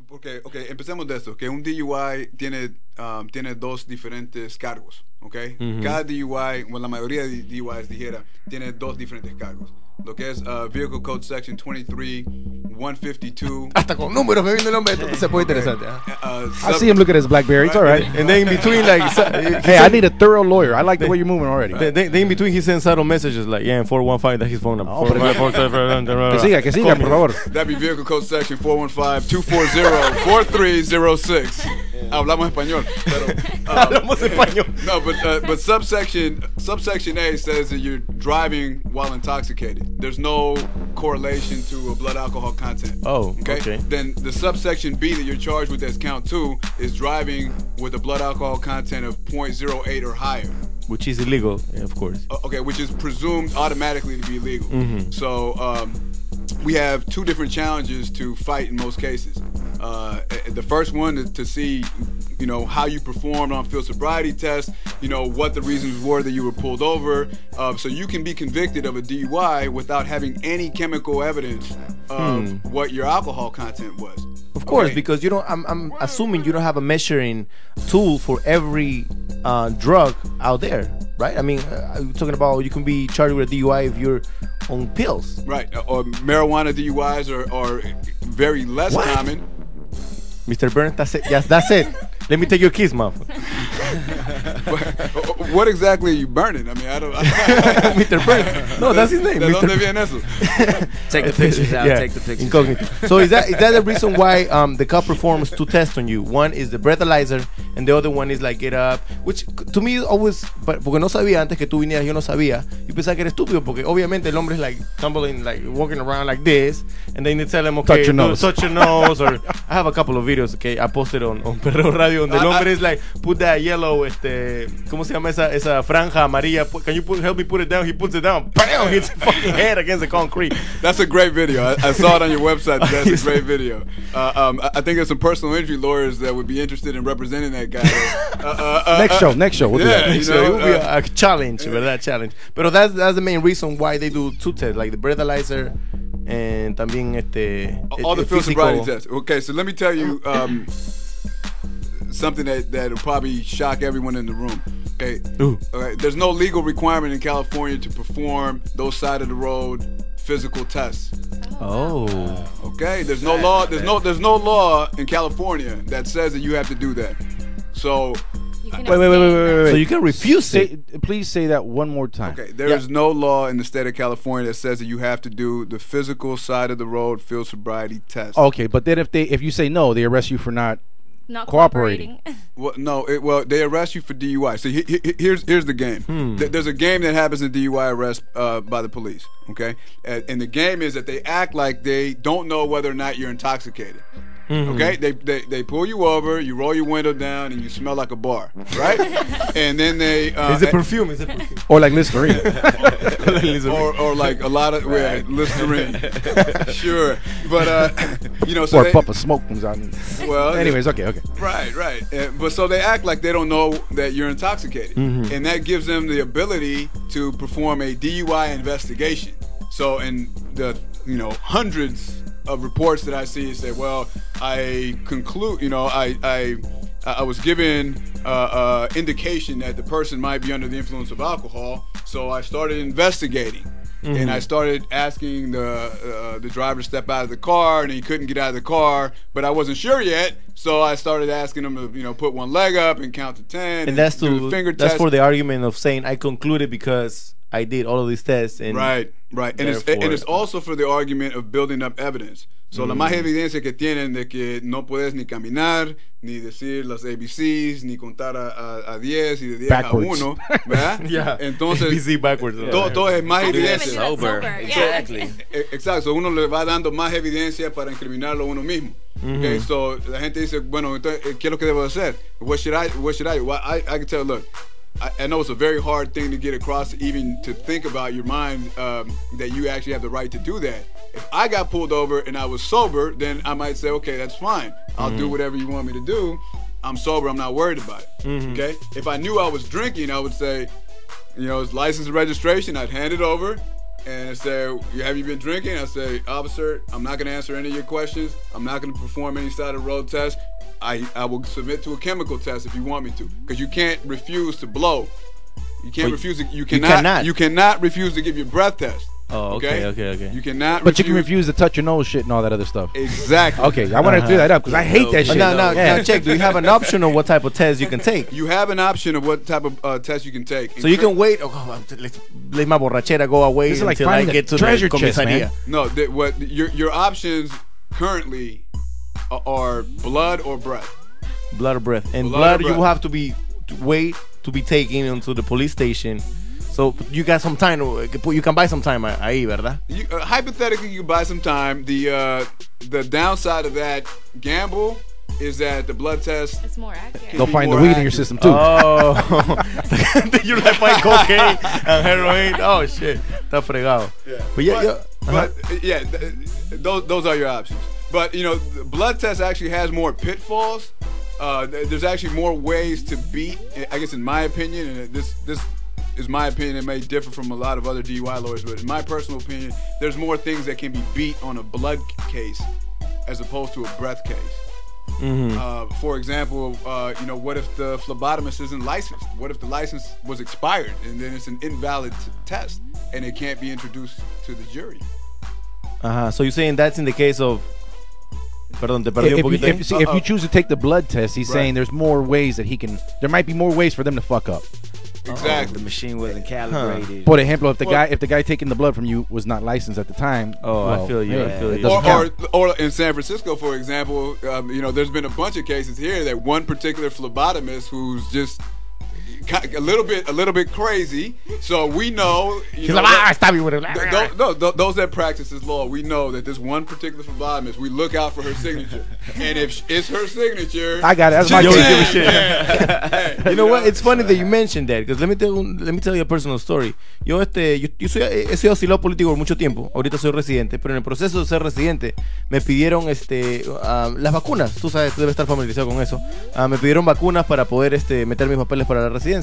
Porque, empecemos de esto, que un DUI tiene dos diferentes cargos, Cada DUI, bueno, la mayoría de DUIs dijera, tiene dos diferentes cargos. Lo que es Vehicle Code Section 23-152. Hasta con números me viene el hombre, entonces se puede interesante. I see him look at his BlackBerry. It's all right. And then in between, like, hey, I need a thorough lawyer. I like the way you're moving already. Then in between, he sends subtle messages like, yeah, 415, that's his phone number. Que siga, por favor. That'd be Vehicle Code Section 415-240-4306. Hablamos español. Hablamos español. No, but subsection A says that you're driving while intoxicated. There's no correlation to a blood alcohol content. Oh, okay. Then the subsection B that you're charged with as count 2 is driving with a blood alcohol content of 0.08 or higher. Which is illegal, of course. Okay, which is presumed automatically to be illegal. So we have two different challenges to fight in most cases. The first one is to see, how you performed on field sobriety tests, what the reasons were that you were pulled over, so you can be convicted of a DUI without having any chemical evidence of what your alcohol content was. Of course, because you don't. I'm assuming you don't have a measuring tool for every drug out there, right? I mean, I'm talking about you can be charged with a DUI if you're on pills, right? Or marijuana DUIs are very less common. Mr. Burns, that's it. Let me take your keys, mom. What exactly are you burning? I mean, I don't. Mr. Burns. No, that's his name. ¿De dónde viene eso? Take the pictures out. Take the pictures. Incognito. So is that the reason why the cop performs two tests on you? One is the breathalyzer, and the other one is like get up, which to me always, porque no sabía antes que tú vinieras, yo no sabía. Yo pensaba que era estúpido porque obviamente el hombre es like tumbling, like walking around like this, and then they tell him, okay, touch your nose, or I have a couple of videos, okay, I posted on Perreo Radio, donde el hombre es like, put that yellow, ¿cómo se llama esa franja amarilla? Can you help me put it down? He puts it down, bam, hits his fucking head against the concrete. That's a great video. I saw it on your website. That's a great video. I think there's some personal injury lawyers that would be interested in representing that guy. Next show. We'll do that. Next show. It will be a challenge, ¿verdad? Challenge. But that's the main reason why they do two tests, like the breathalyzer and también all the field sobriety tests. Okay, so let me tell you something that will probably shock everyone in the room. Okay. There's no legal requirement in California to perform those side of the road physical tests. Oh. Okay. There's no law. There's no law in California that says that you have to do that. So. Wait. So you can refuse it. Please say that one more time. Okay. There is no law in the state of California that says that you have to do the physical side of the road field sobriety test. Okay, but then if you say no, they arrest you for not cooperating. Well, no. They arrest you for DUI. So here's the game. There's a game that happens in DUI arrest by the police. Okay, and the game is that they act like they don't know whether or not you're intoxicated. Okay, they pull you over, you roll your window down, and you smell like a bar, right? And then they is it perfume? Or like Listerine, or like a lot of Listerine. Sure, but so or a puff of smoke comes out. Well, anyways, okay. Right. But so they act like they don't know that you're intoxicated, and that gives them the ability to perform a DUI investigation. So in the hundreds of reports that I see say, well, I conclude, I was given indication that the person might be under the influence of alcohol, so I started investigating. And I started asking the driver to step out of the car, and he couldn't get out of the car, but I wasn't sure yet, so I started asking him to put one leg up and count to 10. And that's do the finger that's test. For the argument of saying I concluded because I did all of these tests. And right. And it's also for the argument of building up evidence. So la más evidencia que tienen de que no puedes ni caminar, ni decir las ABCs, ni contar a 10 y de 10 backwards. a 1, ¿verdad? Yeah. Entonces, ABC backwards. Todo es más evidencia. Sober. Exactly. Exacto. So uno le va dando más evidencia para incriminarlo a uno mismo. Okay, so la gente dice, bueno, entonces, ¿qué es lo que debo hacer? What should I do? Well, I can tell, look, I know it's a very hard thing to get across, even to think about your mind, that you actually have the right to do that. If I got pulled over and I was sober, then I might say, okay, that's fine. I'll do whatever you want me to do. I'm sober. I'm not worried about it. Okay. If I knew I was drinking, I would say, it's license and registration. I'd hand it over, and say, have you been drinking? I say, officer, I'm not going to answer any of your questions. I'm not going to perform any side of road test. I will submit to a chemical test if you want me to, because you can't refuse to blow. You can't refuse. You cannot refuse to give your breath test. Oh, okay. You cannot. But you can refuse to touch your nose, shit, and all that other stuff. Exactly. Okay, I wanted to clear that up because I hate that shit. Now, check. Do you have an option of what type of test you can take? You have an option of what type of test you can take. So you can wait. Let my borrachera go away until I get to treasure the chest, man. No, what your options currently are blood or breath. Blood or breath. And blood you will have to wait to be taken into the police station. So you got some time. You can buy some time ahí, ¿verdad? Hypothetically, you can buy some time. The downside of that gamble is that the blood test. It's more accurate. They'll find the weed in your system too. Oh, you like find cocaine and heroin. Oh shit, está fregado. Yeah. Those are your options. But the blood test actually has more pitfalls. There's actually more ways to beat. I guess in my opinion, and this is my opinion. It may differ from a lot of other DUI lawyers, but in my personal opinion, there's more things that can be beat on a blood case as opposed to a breath case. For example, what if the phlebotomist isn't licensed? What if the license was expired and then it's an invalid test and it can't be introduced to the jury? So you're saying that's in the case of. Perdón, te perdí un poquito. If you choose to take the blood test, he's saying there's more ways that he can. There might be more ways for them to fuck up. Exactly. The machine wasn't calibrated. For example, if the guy taking the blood from you was not licensed at the time. I feel you. Or in San Francisco, for example, there's been a bunch of cases here that one particular phlebotomist who's just a little bit crazy. So we know. He's like, stop you with it. Those that practice this law, we know that this one particular phlebotomist, we look out for her signature, and if it's her signature, I got it. That's my shit. You know what? It's funny that you mentioned that, because let me tell you a personal story. Yo he sido asilado político por mucho tiempo. Ahorita soy residente, pero en el proceso de ser residente me pidieron las vacunas. Tú sabes, tú debes estar familiarizado con eso. Me pidieron vacunas para poder meter mis papeles para la residencia.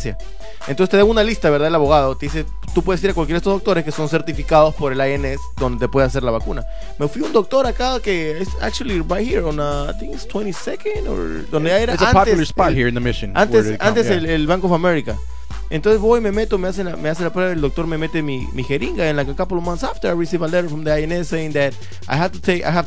Entonces te da una lista, ¿verdad? El abogado te dice, tú puedes ir a cualquiera de estos doctores que son certificados por el INS donde te puede hacer la vacuna. Me fui a un doctor acá que es actually right here on I think it's 22nd or donde era it's a popular spot here in the Mission. Antes el Bank of America. Entonces voy, me meto, me hace la prueba, el doctor me mete mi jeringa, and like a couple of months after I receive a letter from the INS saying that I have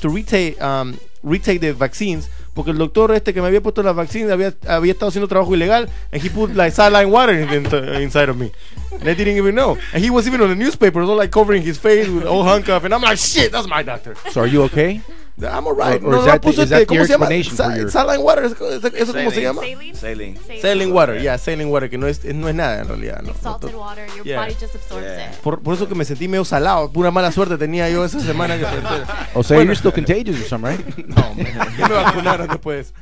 to retake the vaccines, porque el doctor que me había puesto las vaccines había estado haciendo trabajo ilegal, and he put like saline water inside of me. And I didn't even know. And he was even on the newspaper, all like covering his face with all handcuff, and I'm like, shit, that's my doctor. So are you okay? I'm alright. Or is that your explanation for your... Saline water, ¿eso cómo se llama? Saline water, saline water, que no es nada en realidad. Like salted water, your body just absorbs it. Por eso que me sentí medio salado, pura mala suerte tenía yo esa semana. O sea, you're still contagious or something, right? No, me vacunaron después.